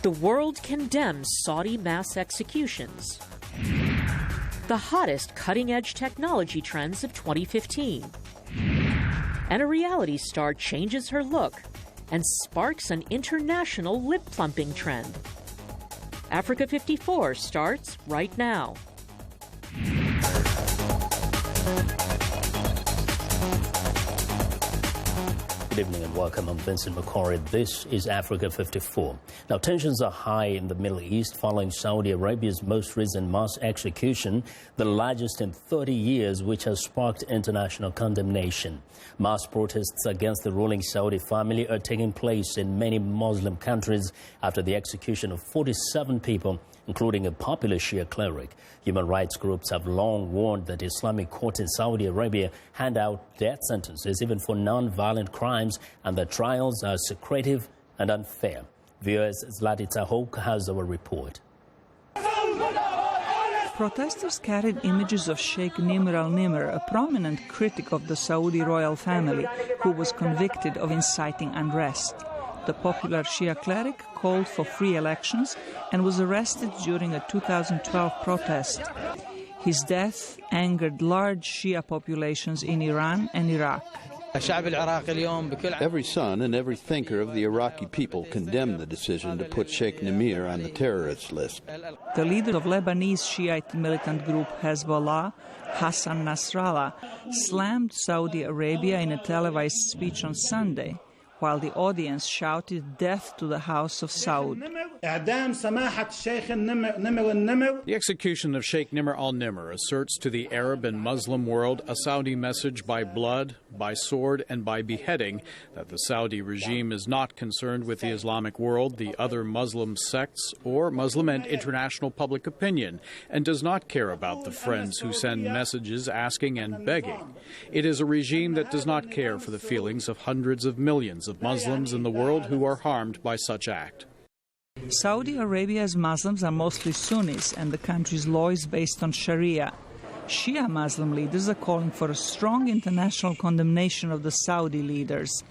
The world condemns Saudi mass executions. The hottest cutting-edge technology trends of 2015. And a reality star changes her look and sparks an international lip-plumping trend. Africa 54 starts right now. Good evening and welcome. I'm Vincent Makori. This is Africa 54. Now, tensions are high in the Middle East following Saudi Arabia's most recent mass execution, the largest in 30 years, which has sparked international condemnation. Mass protests against the ruling Saudi family are taking place in many Muslim countries after the execution of 47 people, including a popular Shia cleric. Human rights groups have long warned that Islamic courts in Saudi Arabia hand out death sentences even for non-violent crimes, and that trials are secretive and unfair. Viewers, Zlatitsa Hoke has our report. Protesters carried images of Sheikh Nimr al-Nimr, a prominent critic of the Saudi royal family, who was convicted of inciting unrest. The popular Shia cleric called for free elections and was arrested during a 2012 protest. His death angered large Shia populations in Iran and Iraq. Every son and every thinker of the Iraqi people condemned the decision to put Sheikh Nimr on the terrorist list. The leader of Lebanese Shiite militant group Hezbollah, Hassan Nasrallah, slammed Saudi Arabia in a televised speech on Sunday, while the audience shouted death to the House of Saud. The execution of Sheikh Nimr al-Nimr asserts to the Arab and Muslim world a Saudi message by blood, by sword, and by beheading that the Saudi regime is not concerned with the Islamic world, the other Muslim sects, or Muslim and international public opinion, and does not care about the friends who send messages asking and begging. It is a regime that does not care for the feelings of hundreds of millions of Muslims in the world who are harmed by such act. Saudi Arabia's Muslims are mostly Sunnis, and the country's law is based on Sharia. Shia Muslim leaders are calling for a strong international condemnation of the Saudi leaders.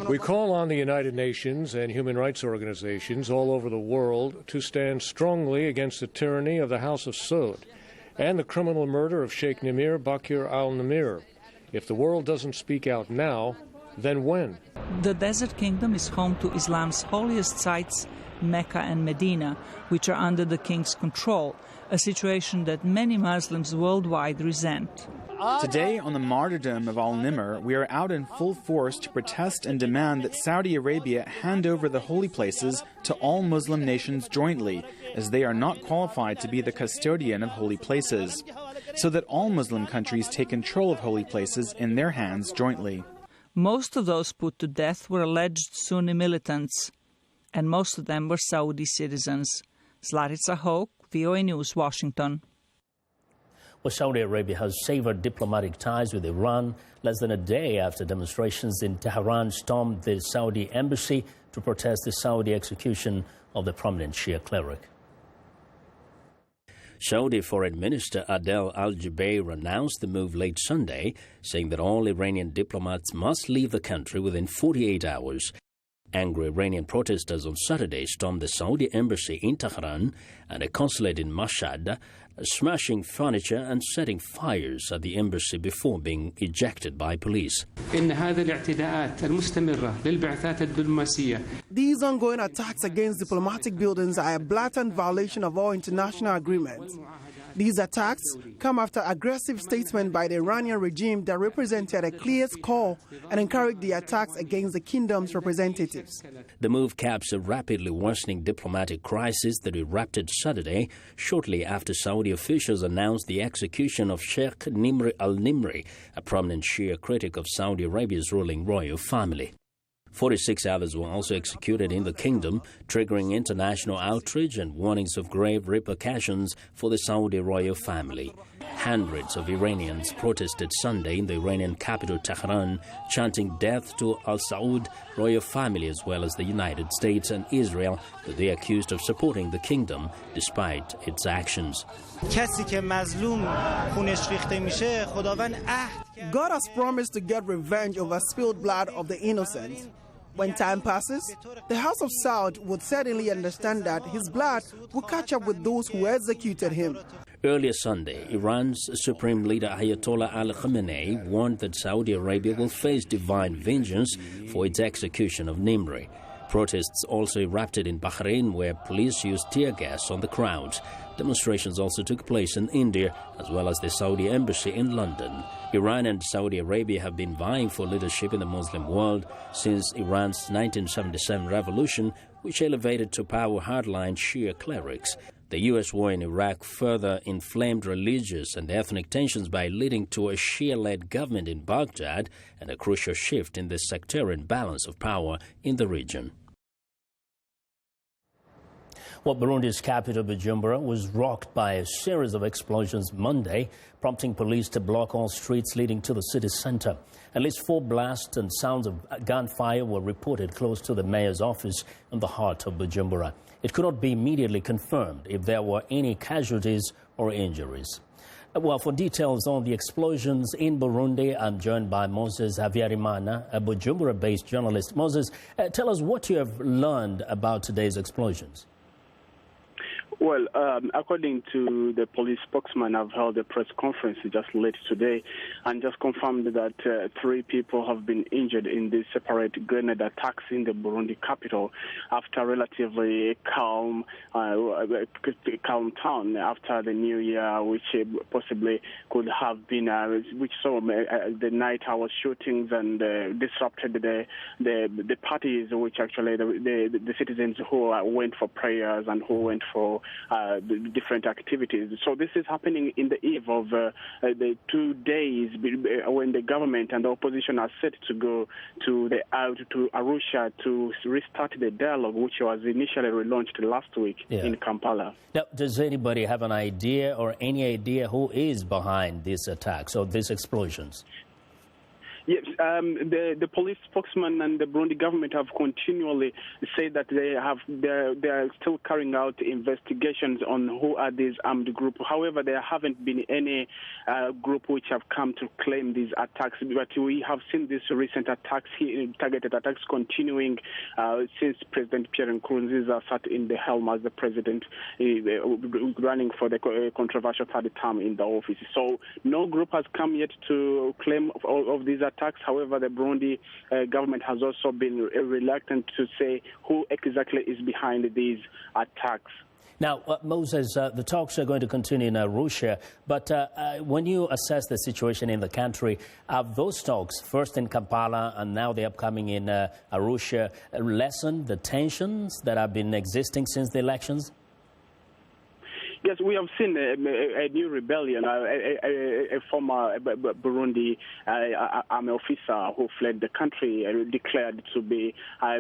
We call on the United Nations and human rights organizations all over the world to stand strongly against the tyranny of the House of Saud and the criminal murder of Sheikh Nimr Bakir al-Nimr. If the world doesn't speak out now, then when? The Desert Kingdom is home to Islam's holiest sites, Mecca and Medina, which are under the king's control, a situation that many Muslims worldwide resent. Today, on the martyrdom of al-Nimr, we are out in full force to protest and demand that Saudi Arabia hand over the holy places to all Muslim nations jointly, as they are not qualified to be the custodian of holy places, so that all Muslim countries take control of holy places in their hands jointly. Most of those put to death were alleged Sunni militants, and most of them were Saudi citizens. Zlatitsa Hoke, VOA News, Washington. Well, Saudi Arabia has severed diplomatic ties with Iran less than a day after demonstrations in Tehran stormed the Saudi embassy to protest the Saudi execution of the prominent Shia cleric. Saudi Foreign Minister Adel Al-Jubeir announced the move late Sunday, saying that all Iranian diplomats must leave the country within 48 hours. Angry Iranian protesters on Saturday stormed the Saudi embassy in Tehran and a consulate in Mashhad, smashing furniture and setting fires at the embassy before being ejected by police. These ongoing attacks against diplomatic buildings are a blatant violation of all international agreements. These attacks come after aggressive statements by the Iranian regime that represented a clear score and encouraged the attacks against the kingdom's representatives. The move caps a rapidly worsening diplomatic crisis that erupted Saturday, shortly after Saudi officials announced the execution of Sheikh Nimr al-Nimr, a prominent Shia critic of Saudi Arabia's ruling royal family. 46 others were also executed in the kingdom, triggering international outrage and warnings of grave repercussions for the Saudi royal family. Hundreds of Iranians protested Sunday in the Iranian capital Tehran, chanting death to al-Saud royal family as well as the United States and Israel, that they accused of supporting the kingdom despite its actions. God has promised to get revenge over spilled blood of the innocent. When time passes, the House of Saud would certainly understand that his blood will catch up with those who executed him. Earlier Sunday, Iran's Supreme Leader Ayatollah Ali Khamenei warned that Saudi Arabia will face divine vengeance for its execution of Nimri. Protests also erupted in Bahrain, where police used tear gas on the crowds. Demonstrations also took place in India, as well as the Saudi embassy in London. Iran and Saudi Arabia have been vying for leadership in the Muslim world since Iran's 1977 revolution, which elevated to power hardline Shia clerics. The U.S. war in Iraq further inflamed religious and ethnic tensions by leading to a Shia-led government in Baghdad and a crucial shift in the sectarian balance of power in the region. Well, Burundi's capital, Bujumbura, was rocked by a series of explosions Monday, prompting police to block all streets leading to the city center. At least 4 blasts and sounds of gunfire were reported close to the mayor's office in the heart of Bujumbura. It could not be immediately confirmed if there were any casualties or injuries. Well, for details on the explosions in Burundi, I'm joined by Moses Havyarimana, a Bujumbura-based journalist. Moses, tell us what you have learned about today's explosions. Well, according to the police spokesman, I've held a press conference just late today and just confirmed that 3 people have been injured in these separate grenade attacks in the Burundi capital after a relatively calm town after the New Year, which possibly could have been, which saw the night hour shootings and disrupted the parties, which actually the citizens who went for prayers and who went for different activities. So this is happening in the eve of the 2 days when the government and the opposition are set to go to Arusha to restart the dialogue, which was initially relaunched last week in Kampala. Now, does anybody have an idea or any idea who is behind these attacks or these explosions? Yes, the police spokesman and the Burundi government have continually said that they are still carrying out investigations on who are these armed groups. However, there haven't been any group which have come to claim these attacks. But we have seen these recent attacks, targeted attacks, continuing since President Pierre Nkurunziza sat in the helm as the president, running for the controversial 3rd term in the office. So no group has come yet to claim of these attacks. However, the Burundi government has also been reluctant to say who exactly is behind these attacks. Now, Moses, the talks are going to continue in Arusha, but when you assess the situation in the country, have those talks, first in Kampala and now the upcoming in Arusha, lessened the tensions that have been existing since the elections? Yes, we have seen a new rebellion. A former Burundi army officer who fled the country declared to be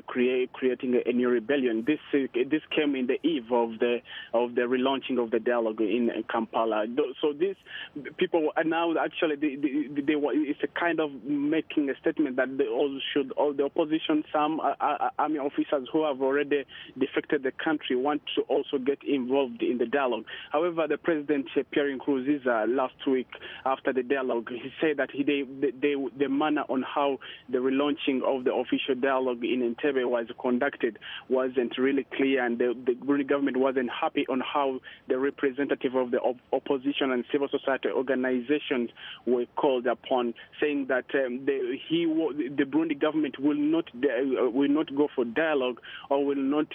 creating a new rebellion. This came in the eve of the relaunching of the dialogue in Kampala. So these people are now actually it's a kind of making a statement that all the opposition, some army officers who have already defected the country, want to also get involved in the dialogue. However, the President Pierre Nkurunziza last week after the dialogue, he said that the manner on how the relaunching of the official dialogue in Entebbe was conducted wasn't really clear, and the Burundi government wasn't happy on how the representative of the opposition and civil society organizations were called upon, saying that the Burundi government will not go for dialogue or will not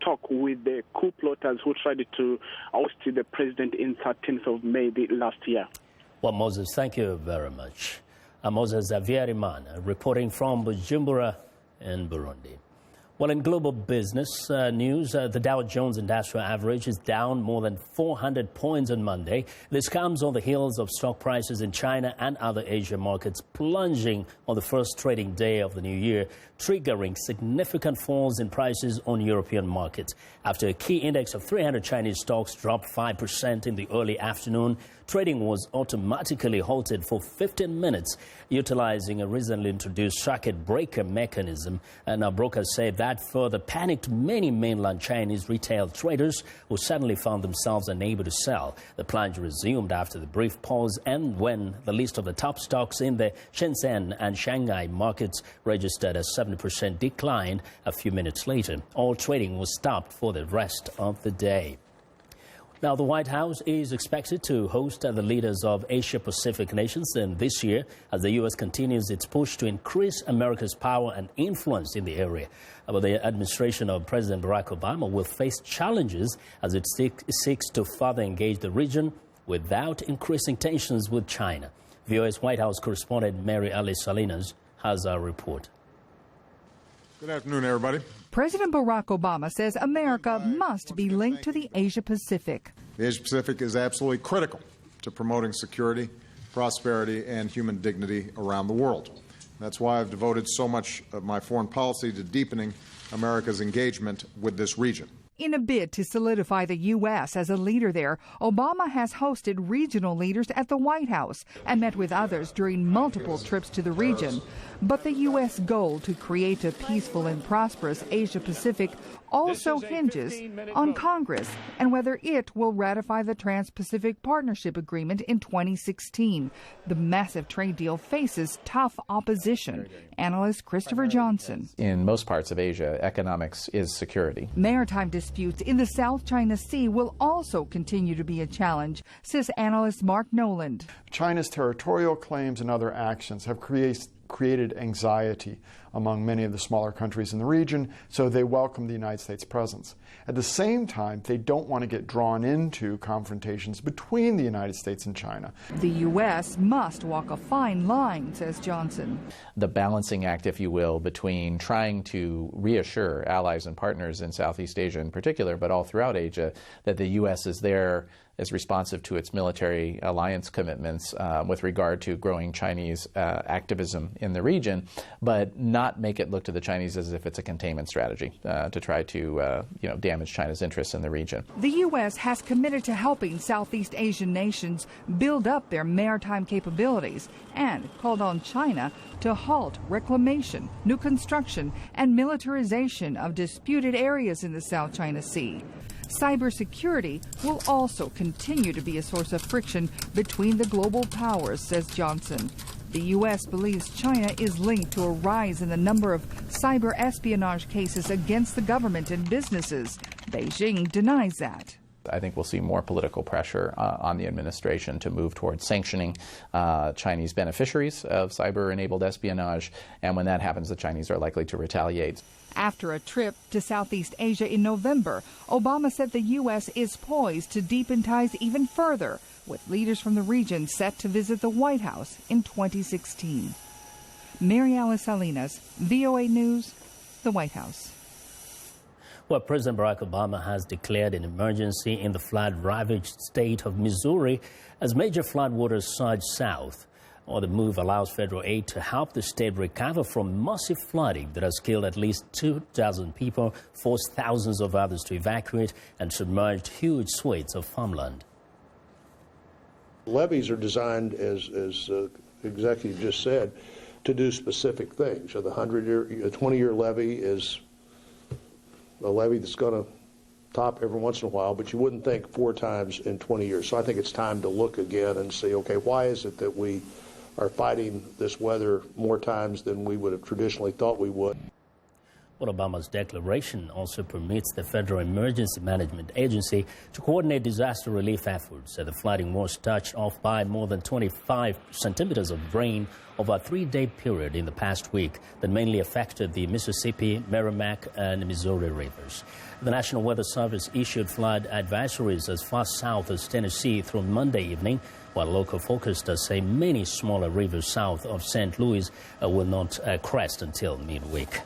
talk with the coup plotters who tried to oust the president in 13th of May last year. Well, Moses, thank you very much. Moses Havyarimana reporting from Bujumbura in Burundi. Well, in global business news, the Dow Jones Industrial Average is down more than 400 points on Monday. This comes on the heels of stock prices in China and other Asian markets plunging on the first trading day of the new year, triggering significant falls in prices on European markets. After a key index of 300 Chinese stocks dropped 5% in the early afternoon, trading was automatically halted for 15 minutes, utilizing a recently introduced circuit breaker mechanism. And our brokers say that that further panicked many mainland Chinese retail traders who suddenly found themselves unable to sell. The plunge resumed after the brief pause and when the list of the top stocks in the Shenzhen and Shanghai markets registered a 70% decline a few minutes later. All trading was stopped for the rest of the day. Now, the White House is expected to host the leaders of Asia-Pacific nations this year as the U.S. continues its push to increase America's power and influence in the area. But the administration of President Barack Obama will face challenges as it seeks to further engage the region without increasing tensions with China. VOA's White House correspondent Mary Alice Salinas has our report. Good afternoon, everybody. President Barack Obama says America must be linked to the Asia-Pacific. The Asia-Pacific is absolutely critical to promoting security, prosperity, and human dignity around the world. That's why I've devoted so much of my foreign policy to deepening America's engagement with this region. In a bid to solidify the U.S. as a leader there, Obama has hosted regional leaders at the White House and met with others during multiple trips to the region. But the U.S. goal to create a peaceful and prosperous Asia-Pacific also hinges on Congress and whether it will ratify the Trans-Pacific Partnership Agreement in 2016. The massive trade deal faces tough opposition. Analyst Christopher Johnson. In most parts of Asia, economics is security. Maritime disputes in the South China Sea will also continue to be a challenge, says analyst Mark Noland. China's territorial claims and other actions have created anxiety among many of the smaller countries in the region, so they welcome the United States presence. At the same time, they don't want to get drawn into confrontations between the United States and China. The U.S. must walk a fine line, says Johnson. The balancing act, if you will, between trying to reassure allies and partners in Southeast Asia in particular, but all throughout Asia, that the U.S. is there, is responsive to its military alliance commitments with regard to growing Chinese activism in the region, but not make it look to the Chinese as if it's a containment strategy to try to damage China's interests in the region. The U.S. has committed to helping Southeast Asian nations build up their maritime capabilities and called on China to halt reclamation, new construction, and militarization of disputed areas in the South China Sea. Cybersecurity will also continue to be a source of friction between the global powers, says Johnson. The U.S. believes China is linked to a rise in the number of cyber espionage cases against the government and businesses. Beijing denies that. I think we'll see more political pressure on the administration to move towards sanctioning Chinese beneficiaries of cyber-enabled espionage, and when that happens, the Chinese are likely to retaliate. After a trip to Southeast Asia in November, Obama said the U.S. is poised to deepen ties even further, with leaders from the region set to visit the White House in 2016. Mary Alice Salinas, VOA News, the White House. Well, President Barack Obama has declared an emergency in the flood-ravaged state of Missouri as major floodwaters surge south. The move allows federal aid to help the state recover from massive flooding that has killed at least 2,000 people, forced thousands of others to evacuate, and submerged huge swathes of farmland. Levees are designed, as executive just said, to do specific things. So the 20-year levee is a levee that's going to top every once in a while, but you wouldn't think 4 times in 20 years. So I think it's time to look again and see, okay, why is it that we are fighting this weather more times than we would have traditionally thought we would? Well, Obama's declaration also permits the Federal Emergency Management Agency to coordinate disaster relief efforts. The flooding was touched off by more than 25 centimeters of rain over a 3-day period in the past week that mainly affected the Mississippi, Merrimack, and Missouri rivers. The National Weather Service issued flood advisories as far south as Tennessee through Monday evening, while local forecasters say many smaller rivers south of St. Louis will not crest until midweek.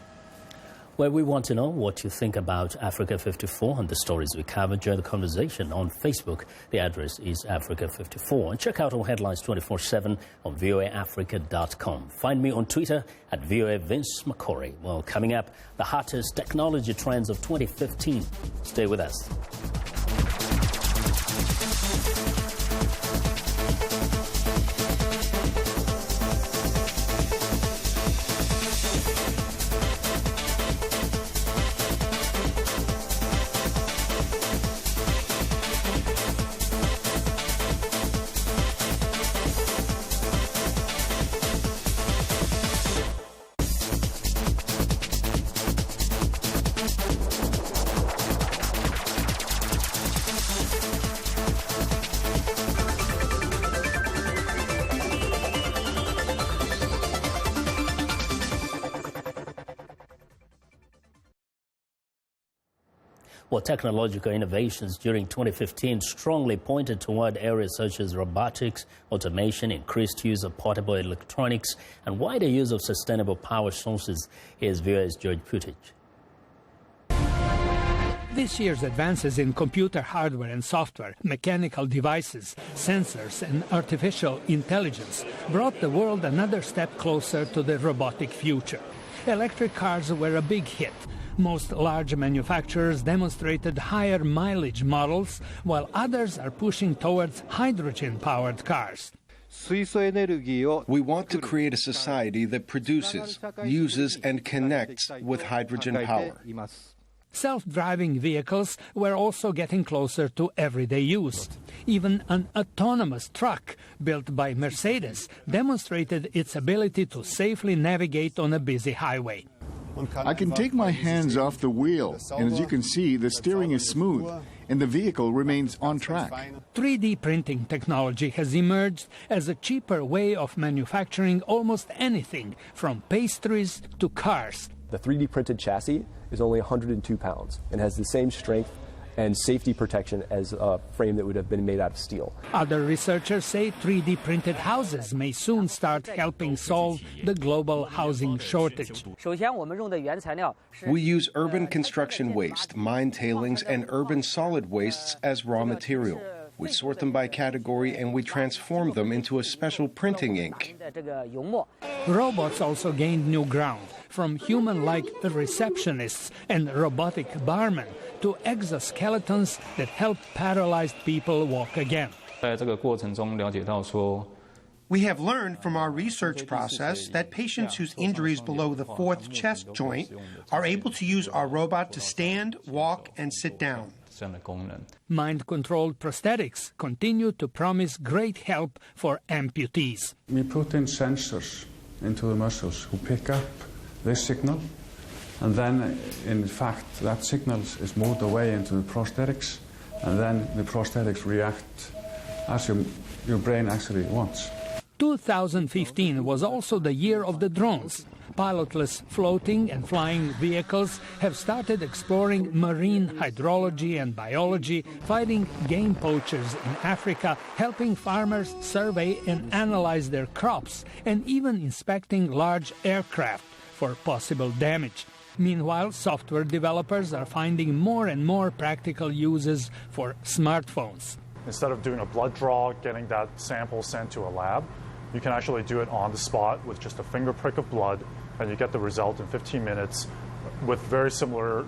Well, we want to know what you think about Africa 54 and the stories we covered. Join the conversation on Facebook. The address is Africa54. And check out our headlines 24/7 on voaafrica.com. Find me on Twitter at VOA Vince Makori. Well, coming up, the hottest technology trends of 2015. Stay with us. Well, technological innovations during 2015 strongly pointed toward areas such as robotics, automation, increased use of portable electronics, and wider use of sustainable power sources. Here's VOA's George Putic. This year's advances in computer hardware and software, mechanical devices, sensors, and artificial intelligence brought the world another step closer to the robotic future. Electric cars were a big hit. Most large manufacturers demonstrated higher mileage models, while others are pushing towards hydrogen-powered cars. We want to create a society that produces, uses, and connects with hydrogen power. Self-driving vehicles were also getting closer to everyday use. Even an autonomous truck built by Mercedes demonstrated its ability to safely navigate on a busy highway. I can take my hands off the wheel, and as you can see, the steering is smooth, and the vehicle remains on track. 3D printing technology has emerged as a cheaper way of manufacturing almost anything, from pastries to cars. The 3D printed chassis is only 102 pounds and has the same strength and safety protection as a frame that would have been made out of steel. Other researchers say 3D printed houses may soon start helping solve the global housing shortage. We use urban construction waste, mine tailings, and urban solid wastes as raw material. We sort them by category and we transform them into a special printing ink. Robots also gained new ground, from human-like receptionists and robotic barmen to exoskeletons that help paralyzed people walk again. We have learned from our research process that patients whose injuries below the fourth chest joint are able to use our robot to stand, walk, and sit down. Mind-controlled prosthetics continue to promise great help for amputees. We put in sensors into the muscles who pick up this signal, and then, in fact, that signal is moved away into the prosthetics, and then the prosthetics react as your brain actually wants. 2015 was also the year of the drones. Pilotless floating and flying vehicles have started exploring marine hydrology and biology, fighting game poachers in Africa, helping farmers survey and analyze their crops, and even inspecting large aircraft for possible damage. Meanwhile, software developers are finding more and more practical uses for smartphones. Instead of doing a blood draw, getting that sample sent to a lab, you can actually do it on the spot with just a finger prick of blood, and you get the result in 15 minutes with very similar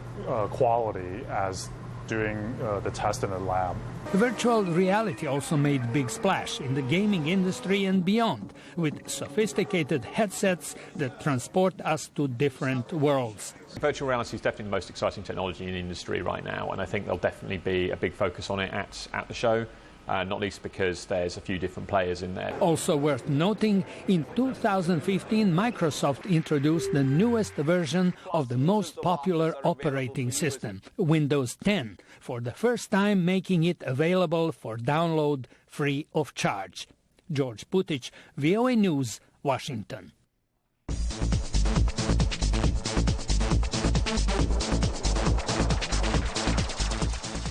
quality as doing the test in a lab. Virtual reality also made big splash in the gaming industry and beyond, with sophisticated headsets that transport us to different worlds. Virtual reality is definitely the most exciting technology in the industry right now, and I think there'll definitely be a big focus on it at the show. Not least because there's a few different players in there. Also worth noting, in 2015, Microsoft introduced the newest version of the most popular operating system, Windows 10, for the first time making it available for download free of charge. George Putic, VOA News, Washington.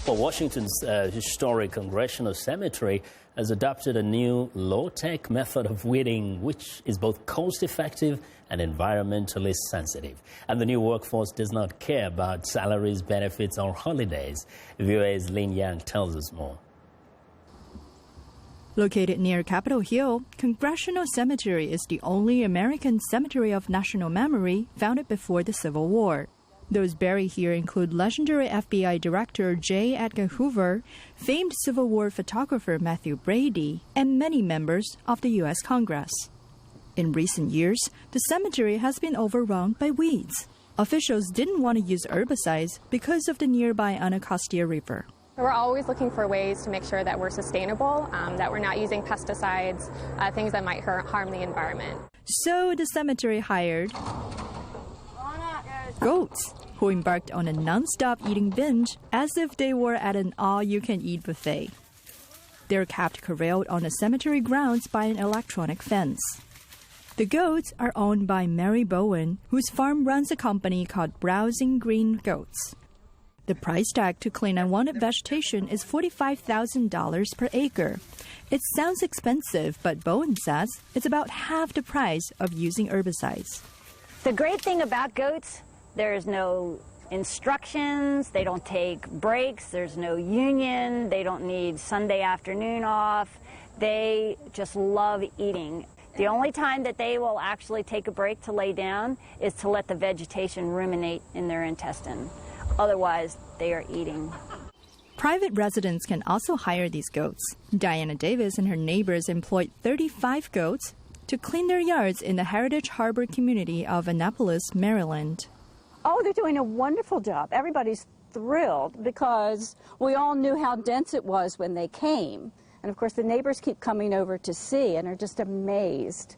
Well, Washington's historic Congressional Cemetery has adopted a new low-tech method of weeding, which is both cost-effective and environmentally sensitive. And the new workforce does not care about salaries, benefits, or holidays. VOA's Lin Yang tells us more. Located near Capitol Hill, Congressional Cemetery is the only American cemetery of national memory founded before the Civil War. Those buried here include legendary FBI Director J. Edgar Hoover, famed Civil War photographer Matthew Brady, and many members of the U.S. Congress. In recent years, the cemetery has been overrun by weeds. Officials didn't want to use herbicides because of the nearby Anacostia River. We're always looking for ways to make sure that we're sustainable, that we're not using pesticides, things that might harm the environment. So the cemetery hired goats, who embarked on a non-stop eating binge as if they were at an all-you-can-eat buffet. They're kept corralled on the cemetery grounds by an electronic fence. The goats are owned by Mary Bowen, whose farm runs a company called Browsing Green Goats. The price tag to clean unwanted vegetation is $45,000 per acre. It sounds expensive, but Bowen says it's about half the price of using herbicides. The great thing about goats, there's no instructions, they don't take breaks, there's no union, they don't need Sunday afternoon off. They just love eating. The only time that they will actually take a break to lay down is to let the vegetation ruminate in their intestine. Otherwise, they are eating. Private residents can also hire these goats. Diana Davis and her neighbors employed 35 goats to clean their yards in the Heritage Harbor community of Annapolis, Maryland. Oh, they're doing a wonderful job. Everybody's thrilled because we all knew how dense it was when they came. And of course, the neighbors keep coming over to see and are just amazed.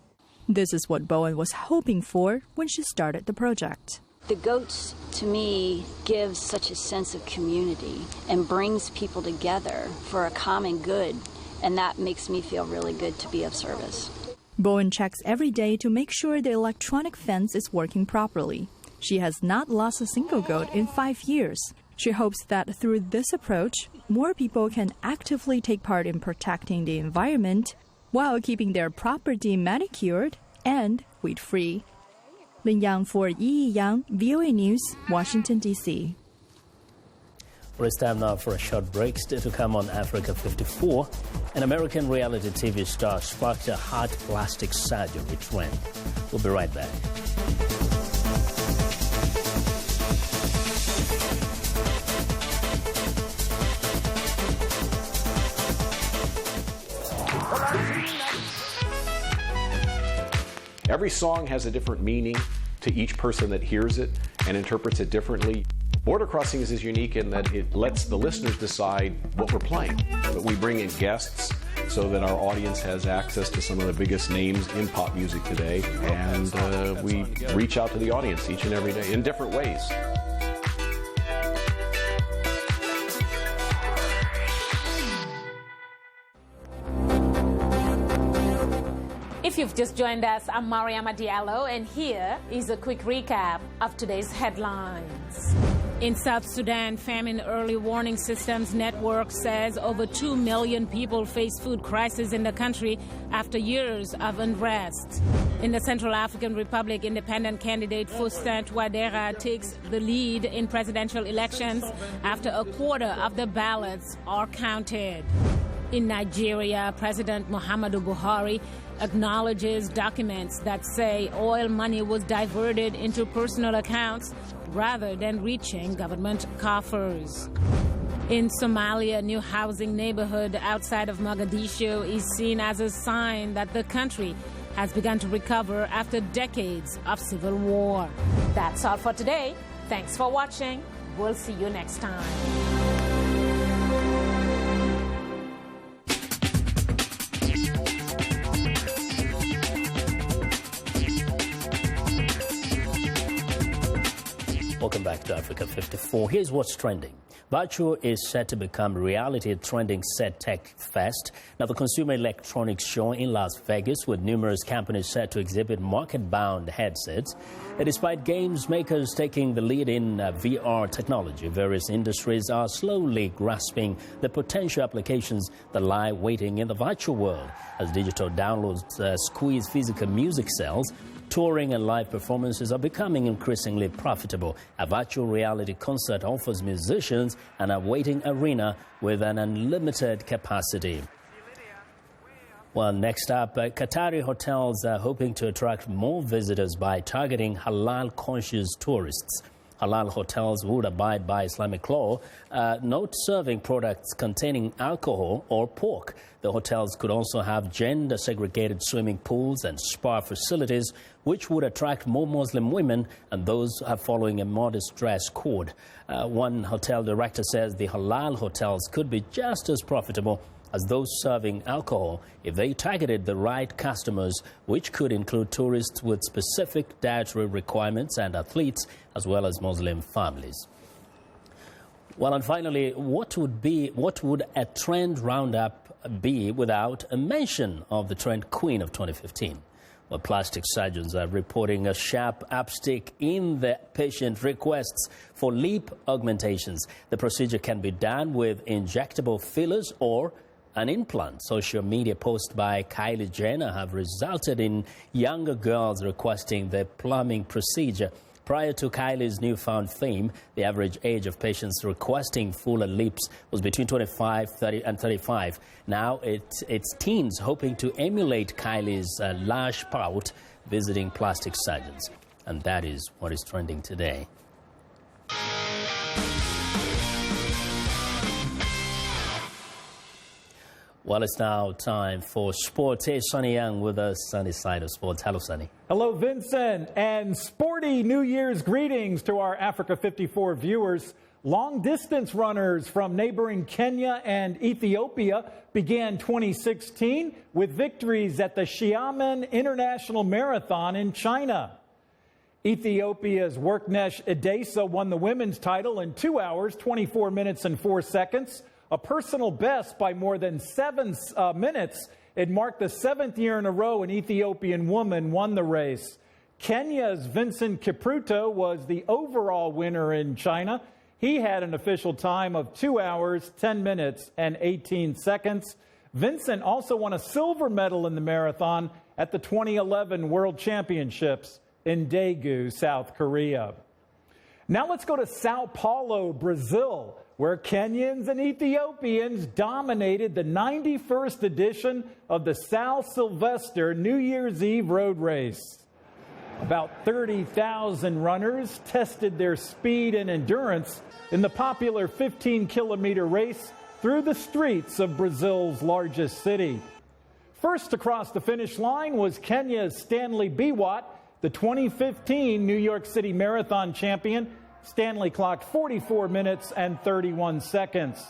This is what Bowen was hoping for when she started the project. The goats, to me, give such a sense of community and brings people together for a common good, and that makes me feel really good to be of service. Bowen checks every day to make sure the electronic fence is working properly. She has not lost a single goat in 5 years. She hopes that through this approach, more people can actively take part in protecting the environment while keeping their property manicured and weed-free. Lin Yang for Yi Yang, VOA News, Washington, D.C. Well, it's time now for a short break. Still to come on Africa 54. An American reality TV star sparked a heart plastic surgery trend. We'll be right back. Every song has a different meaning to each person that hears it and interprets it differently. Border Crossings is unique in that it lets the listeners decide what we're playing. But we bring in guests so that our audience has access to some of the biggest names in pop music today. And we reach out to the audience each and every day in different ways. If you've just joined us, I'm Mariama Diallo, and here is a quick recap of today's headlines. In South Sudan, Famine Early Warning Systems Network says over 2 million people face food crisis in the country after years of unrest. In the Central African Republic, independent candidate Faustin Touadéra takes the lead in presidential elections after a quarter of the ballots are counted. In Nigeria, President Muhammadu Buhari acknowledges documents that say oil money was diverted into personal accounts rather than reaching government coffers. In Somalia, a new housing neighborhood outside of Mogadishu is seen as a sign that the country has begun to recover after decades of civil war. That's all for today. Thanks for watching. We'll see you next time. Welcome back to Africa 54. Here's what's trending. Virtual is set to become reality at trending Set Tech Fest. Now, the Consumer Electronics Show in Las Vegas, with numerous companies set to exhibit market-bound headsets. Despite games makers taking the lead in VR technology, various industries are slowly grasping the potential applications that lie waiting in the virtual world. As digital downloads squeeze physical music sales, touring and live performances are becoming increasingly profitable. A virtual reality concert offers musicians an awaiting arena with an unlimited capacity. Well, next up, Qatari hotels are hoping to attract more visitors by targeting halal-conscious tourists. Halal hotels would abide by Islamic law, not serving products containing alcohol or pork. The hotels could also have gender-segregated swimming pools and spa facilities, which would attract more Muslim women and those following a modest dress code. One hotel director says the halal hotels could be just as profitable as those serving alcohol if they targeted the right customers, which could include tourists with specific dietary requirements and athletes, as well as Muslim families. Well, and finally, what would a trend roundup be without a mention of the trend queen of 2015? Well, plastic surgeons are reporting a sharp uptick in the patient requests for lip augmentations. The procedure can be done with injectable fillers or an implant. Social media posts by Kylie Jenner have resulted in younger girls requesting the plumbing procedure. Prior to Kylie's newfound fame, the average age of patients requesting fuller lips was between 25, 30, and 35. Now it's teens hoping to emulate Kylie's lash pout, visiting plastic surgeons. And that is what is trending today. Well, it's now time for sports. Here's Sonny Young with us, Sunny Side of Sports. Hello, Sonny. Hello, Vincent, and sporty New Year's greetings to our Africa 54 viewers. Long-distance runners from neighboring Kenya and Ethiopia began 2016 with victories at the Xiamen International Marathon in China. Ethiopia's Worknesh Edesa won the women's title in 2 hours, 24 minutes, and 4 seconds. A personal best by more than 7 minutes. It marked the 7th year in a row an Ethiopian woman won the race. Kenya's Vincent Kipruto was the overall winner in China. He had an official time of 2 hours, 10 minutes, and 18 seconds. Vincent also won a silver medal in the marathon at the 2011 World Championships in Daegu, South Korea. Now let's go to Sao Paulo, Brazil, where Kenyans and Ethiopians dominated the 91st edition of the São Silvestre New Year's Eve road race. About 30,000 runners tested their speed and endurance in the popular 15-kilometer race through the streets of Brazil's largest city. First across the finish line was Kenya's Stanley Biwott, the 2015 New York City Marathon champion. Stanley clocked 44 minutes and 31 seconds.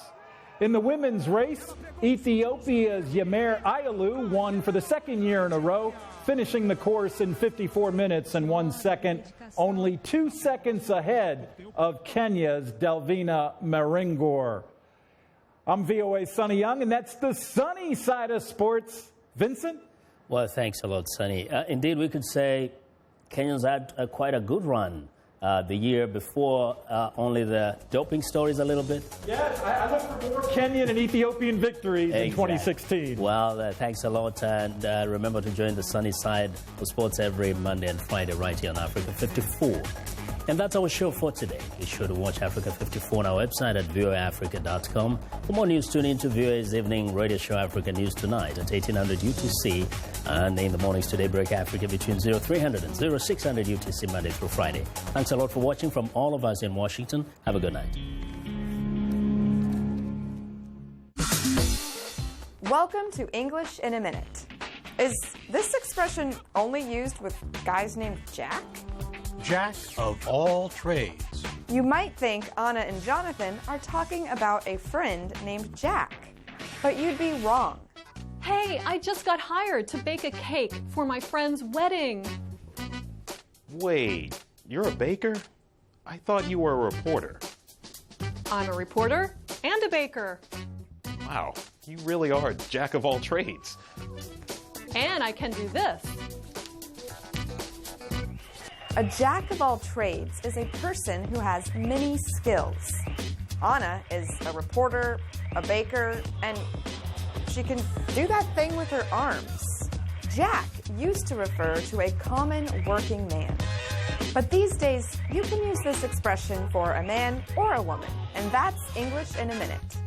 In the women's race, Ethiopia's Yemer Ayalu won for the 2nd year in a row, finishing the course in 54 minutes and 1 second, only 2 seconds ahead of Kenya's Delvina Maringor. I'm VOA's Sonny Young, and that's the sunny side of sports. Vincent? Well, thanks a lot, Sonny. Indeed, we could say Kenyans had quite a good run. The year before, only the doping stories a little bit. Yes, I look for more Kenyan and Ethiopian victories in 2016. Well, thanks a lot, and remember to join the sunny side of sports every Monday and Friday right here on Africa 54. And that's our show for today. Be sure to watch Africa 54 on our website at voaafrica.com. For more news, tune in to VOA's evening radio show Africa News Tonight at 1800 UTC. And in the mornings today, Break Africa between 0300 and 0600 UTC Monday through Friday. Thanks a lot for watching from all of us in Washington. Have a good night. Welcome to English in a Minute. Is this expression only used with guys named Jack? Jack of all trades. You might think Anna and Jonathan are talking about a friend named Jack, but you'd be wrong. Hey, I just got hired to bake a cake for my friend's wedding. Wait, you're a baker? I thought you were a reporter. I'm a reporter and a baker. Wow, you really are Jack of all trades. And I can do this. A jack of all trades is a person who has many skills. Anna is a reporter, a baker, and she can do that thing with her arms. Jack used to refer to a common working man. But these days, you can use this expression for a man or a woman, and that's English in a Minute.